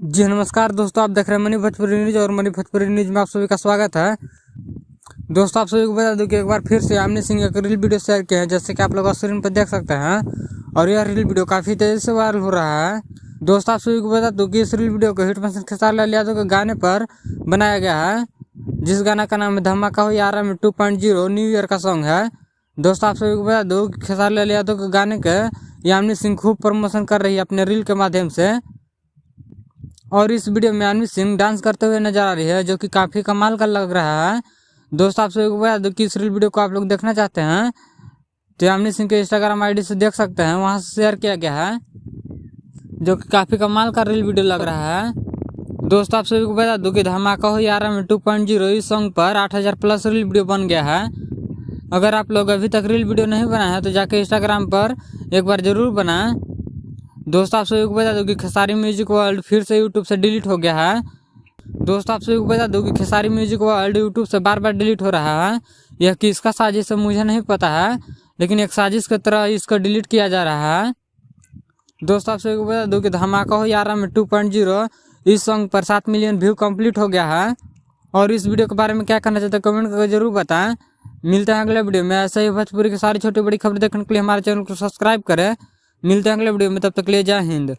जी नमस्कार दोस्तों, आप देख रहे हैं मनी भोजपुरी न्यूज और मनी भोजपुरी न्यूज में आप सभी का स्वागत है। दोस्तों, आप सभी को बता दूं कि एक बार फिर से आमने सिंह एक रील वीडियो शेयर किया है, जैसे कि आप लोग स्क्रीन पर देख सकते हैं। और यह रील वीडियो काफ़ी तेजी से वायरल हो रहा है। दोस्तों, आप सभी को बता दूं कि इस रील वीडियो को हिटमैन खेसारी लाल यादव के गाने पर बनाया गया है, जिस गाना का नाम है धमाका हो यारा में 2.0 न्यू ईयर का सॉन्ग है। दोस्तों, आप सभी को बता दूं कि खेसारी लाल यादव के गाने के यामिनी सिंह खूब प्रमोशन कर रही है अपने रील के माध्यम से। और इस वीडियो में यामिनी सिंह डांस करते हुए नजर आ रही है, जो कि काफ़ी कमाल का लग रहा है। दोस्तों, आप सभी को बता दो कि इस रील वीडियो को आप लोग देखना चाहते हैं तो यामिनी सिंह के इंस्टाग्राम आईडी से देख सकते हैं, वहां से शेयर किया गया है, जो कि काफ़ी कमाल का रील वीडियो लग रहा है। दोस्तों, आप सभी को बता दो कि धमाका हो यारा में 2.0 इस सॉन्ग पर 8000 प्लस रील वीडियो बन गया है। अगर आप लोग अभी तक रील वीडियो नहीं बनाए हैं तो जाके इंस्टाग्राम पर एक बार जरूर बनाएं। दोस्तों, आप सभी को बता दो कि खेसारी म्यूजिक वर्ल्ड फिर से यूट्यूब से डिलीट हो गया है। दोस्तों, आप सभी को बता दो कि खेसारी म्यूजिक वर्ल्ड यूट्यूब से बार बार डिलीट हो रहा है। यह किसका साजिश है मुझे नहीं पता है, लेकिन एक साजिश की तरह इसको डिलीट किया जा रहा है। दोस्तों, आप सभी को बता दो कि धमाका हो यारा में 2.0 इस सॉन्ग पर 7 मिलियन व्यू कंप्लीट हो गया है। और इस वीडियो के बारे में क्या कहना चाहते हैं कमेंट करके जरूर बताएं। मिलते हैं अगले वीडियो में। ऐसे ही भोजपुरी की सारी छोटी बड़ी खबर देखने के लिए हमारे चैनल को सब्सक्राइब करें। मिलते हैं अगले वीडियो में, तब तक के लिए जय हिंद।